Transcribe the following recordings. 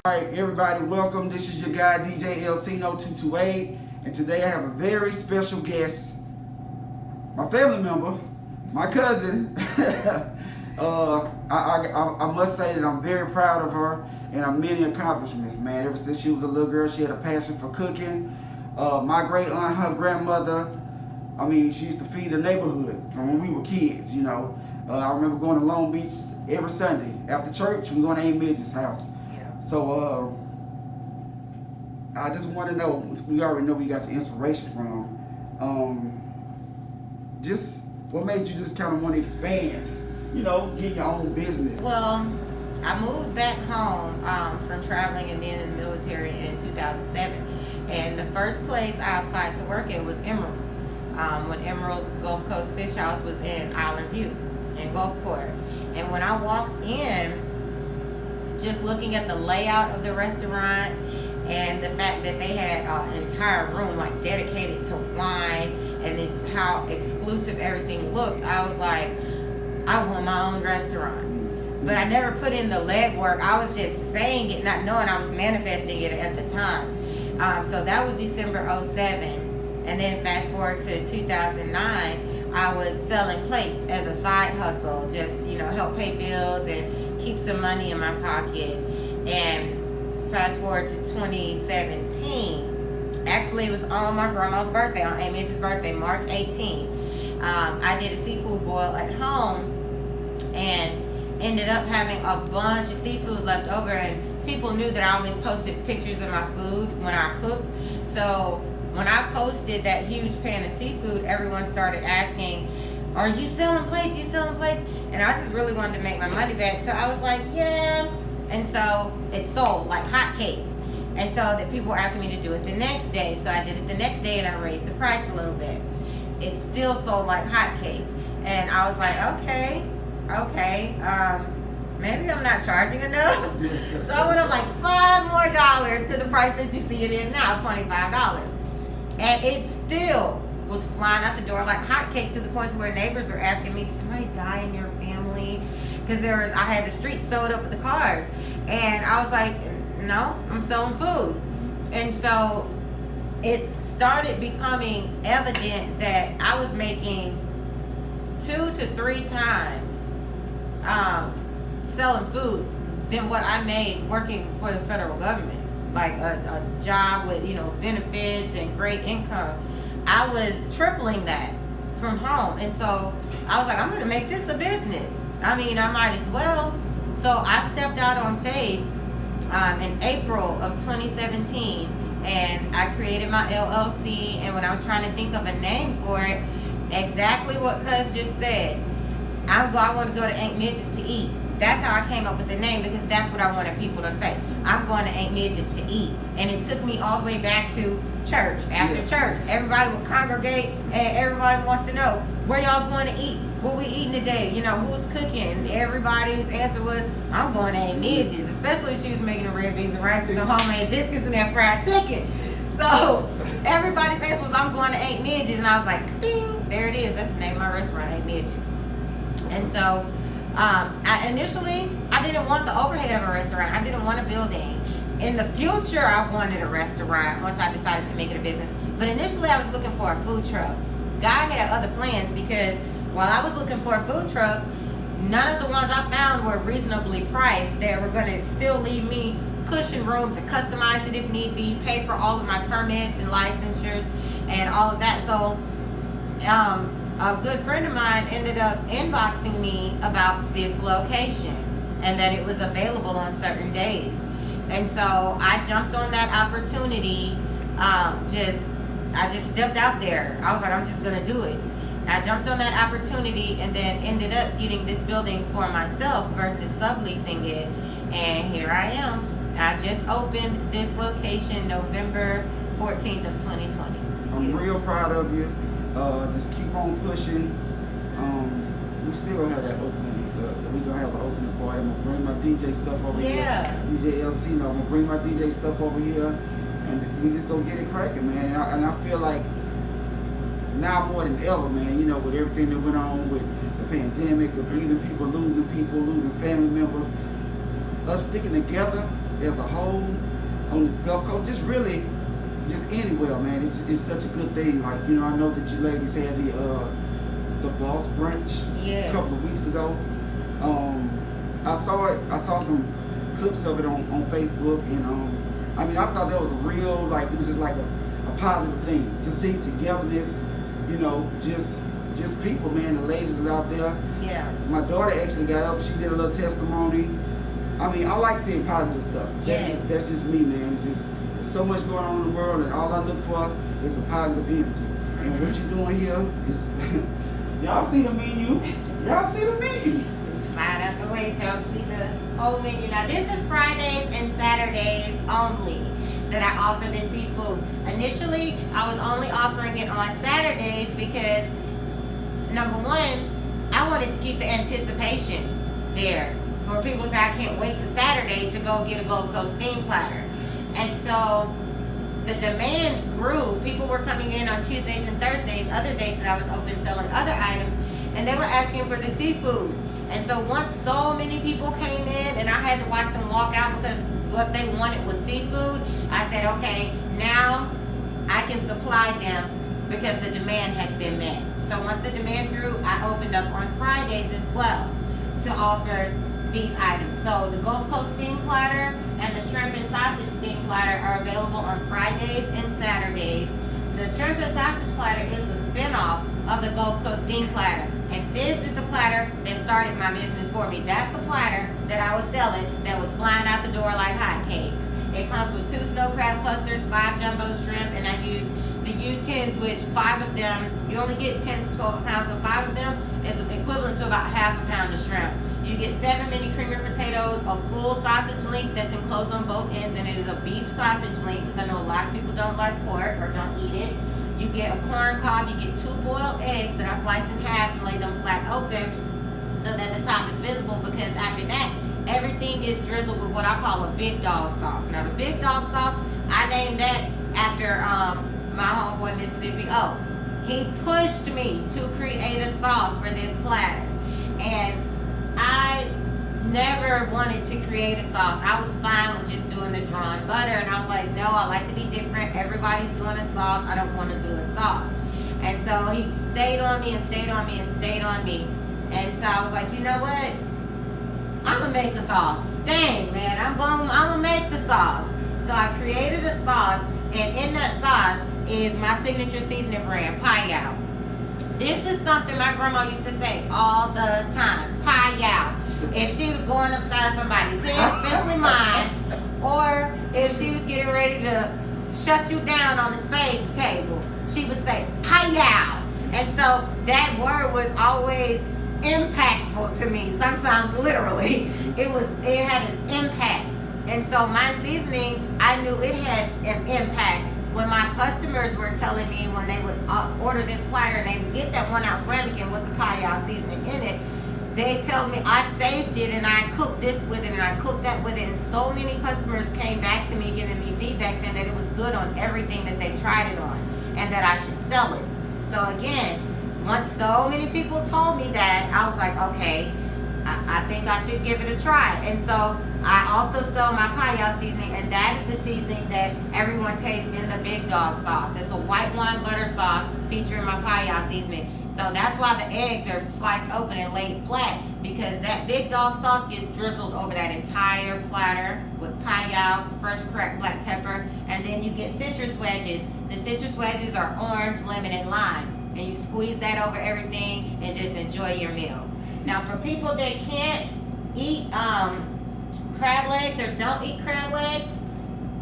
Alright, everybody, welcome. This is your guy, DJ Elcino 228, and today I have a very special guest, my family member, my cousin. I must say that I'm very proud of her and her many accomplishments, man. Ever since she was a little girl, she had a passion for cooking. My great aunt, her grandmother, she used to feed the neighborhood from when we were kids, you know. I remember going to Long Beach every Sunday. After church, we going to Aunt Midge's house. So I just want to know, we already know we got the inspiration from, just what made you just kind of want to expand, you know, get your own business? Well, I moved back home from traveling and being in the military in 2007. And the first place I applied to work in was Emerald's. When Emerald's Gulf Coast Fish House was in Island View in Gulfport. And when I walked in, just looking at the layout of the restaurant and the fact that they had an entire room like dedicated to wine and just how exclusive everything looked, I was like, I want my own restaurant. But I never put in the legwork. I was just saying it, not knowing I was manifesting it at the time. So that was December 07. And then fast forward to 2009, I was selling plates as a side hustle, just, you know, help pay bills and keep some money in my pocket. And fast forward to 2017, actually it was on my grandma's birthday, on Aunt Midge's birthday, March 18. I did a seafood boil at home and ended up having a bunch of seafood left over, and people knew that I always posted pictures of my food when I cooked. So when I posted that huge pan of seafood, everyone started asking, are you selling plates? You selling plates? And I just really wanted to make my money back. So I was like, yeah. And so it sold like hotcakes. And so that people were asking me to do it the next day. So I did it the next day and I raised the price a little bit. It still sold like hotcakes. And I was like, okay, maybe I'm not charging enough. So I went up like $5 more to the price that you see it is now, $25. And it still was flying out the door like hotcakes, to the point where neighbors were asking me, did somebody die in your family? Because I had the street sewed up with the cars. And I was like, no, I'm selling food. And so it started becoming evident that I was making 2 to 3 times selling food than what I made working for the federal government. Like a job with, you know, benefits and great income. I was tripling that from home. And so I was like, I'm going to make this a business. I might as well. So I stepped out on faith in April of 2017, and I created my LLC. And when I was trying to think of a name for it, exactly what Cuz just said, I want to go to Aunt Midge's to eat. That's how I came up with the name, because that's what I wanted people to say. I'm going to Aunt Midge's to eat. And it took me all the way back to church. After church, everybody would congregate and everybody wants to know, where y'all going to eat? What we eating today? You know, who's cooking? Everybody's answer was, I'm going to Aunt Midge's. Especially if she was making the red beans and rice and the homemade biscuits and that fried chicken. So everybody's answer was, I'm going to Aunt Midge's. And I was like, ding, there it is. That's the name of my restaurant, Aunt Midge's. And so I didn't want the overhead of a restaurant. I didn't want a building. In the future, I wanted a restaurant once I decided to make it a business. But initially, I was looking for a food truck. God had other plans, because while I was looking for a food truck, none of the ones I found were reasonably priced that were going to still leave me cushion room to customize it if need be, pay for all of my permits and licensures and all of that. So a good friend of mine ended up inboxing me about this location and that it was available on certain days. And so I jumped on that opportunity. I just stepped out there. I was like, I'm just gonna do it. I jumped on that opportunity and then ended up getting this building for myself versus subleasing it. And here I am. I just opened this location November 14th of 2020. I'm real proud of you. Just keep on pushing. We still gonna have that opening. We gonna have the opening party. I'm gonna bring my DJ stuff over here. DJ Elcino. I'm gonna bring my DJ stuff over here, and we just gonna get it cracking, man. And I feel like now more than ever, man. You know, with everything that went on with the pandemic, of even people, losing family members, us sticking together as a whole on this Gulf Coast, just really, just anywhere, man. It's such a good thing. Like, you know, I know that you ladies had the boss brunch a couple of weeks ago. I saw some clips of it on Facebook, and I mean, I thought that was a real, like, it was just like a positive thing to see togetherness, you know, just people, man. The ladies is out there. Yeah. My daughter actually got up, she did a little testimony. I mean, I like seeing positive stuff. That's just me, man. It's just, there's so much going on in the world, and all I look for is a positive energy. And what you're doing here is, y'all see the menu. Y'all see the menu. Slide out the way so I can see the whole menu. Now, this is Fridays and Saturdays only that I offer the seafood. Initially, I was only offering it on Saturdays because, number one, I wanted to keep the anticipation there for people to say, I can't wait to Saturday to go get a Gold Coast steam platter. And so the demand grew. People were coming in on Tuesdays and Thursdays, other days that I was open selling other items, and they were asking for the seafood. And so once so many people came in and I had to watch them walk out because what they wanted was seafood, I said, okay, now I can supply them because the demand has been met. So once the demand grew, I opened up on Fridays as well to offer these items. So the Gulf Coast steam platter and the shrimp and sausage steam platter are available on Fridays and Saturdays. The shrimp and sausage platter is a spin-off of the Gulf Coast steam platter. And this is the platter that started my business for me. That's the platter that I was selling that was flying out the door like hotcakes. It comes with 2 snow crab clusters, 5 jumbo shrimp, and I use the U10s, which 5 of them, you only get 10 to 12 pounds, and 5 of them is equivalent to about half a pound of shrimp. You get 7 mini creamer potatoes, a full sausage link that's enclosed on both ends, and it is a beef sausage link because I know a lot of people don't like pork or don't eat it. You get a corn cob, you get 2 boiled eggs that I slice in half and lay them flat open so that the top is visible, because after that, everything gets drizzled with what I call a big dog sauce. Now the big dog sauce, I named that after my homeboy Mississippi O. He pushed me to create a sauce for this platter. And I never wanted to create a sauce. I was fine with just doing the drawn butter, and I was like, no, I like to be different. Everybody's doing a sauce. I don't want to do a sauce. And so he stayed on me and stayed on me and stayed on me. And so I was like, you know what? I'm gonna make a sauce. Dang, man, I'm gonna make the sauce. So I created a sauce, and in that sauce is my signature seasoning brand, Payao. This is something my grandma used to say all the time, Payao. If she was going upside somebody's head, especially mine, or if she was getting ready to shut you down on the spades table, she would say, Payao. And so that word was always impactful to me, sometimes literally. It had an impact. And so my seasoning, I knew it had an impact. When my customers were telling me when they would order this platter and they would get that 1 ounce ramekin with the Payao seasoning in it, they tell me I saved it and I cooked this with it and I cooked that with it. And so many customers came back to me giving me feedback saying that it was good on everything that they tried it on and that I should sell it. So again, once so many people told me that, I was like, okay, I think I should give it a try. And so I also sell my Payao seasoning, and that is the seasoning that everyone tastes in the big dog sauce. It's a white wine butter sauce featuring my Payao seasoning. So that's why the eggs are sliced open and laid flat, because that big dog sauce gets drizzled over that entire platter with Payao, fresh cracked black pepper, and then you get citrus wedges. The citrus wedges are orange, lemon, and lime. And you squeeze that over everything and just enjoy your meal. Now for people that can't eat crab legs or don't eat crab legs,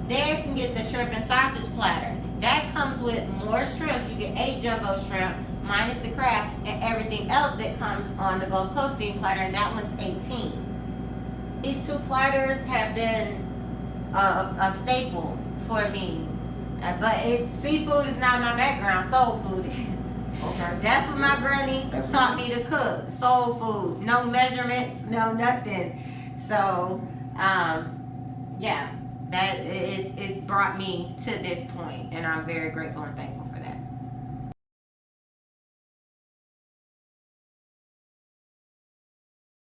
they can get the shrimp and sausage platter. That comes with more shrimp. You get 8 jumbo shrimp minus the crab and everything else that comes on the Gulf Coast steam platter, and that one's 18. These 2 platters have been a staple for me. But seafood is not my background, soul food is. Okay. That's what my granny taught me to cook. Soul food. No measurements, no nothing. So, yeah, that is brought me to this point, and I'm very grateful and thankful.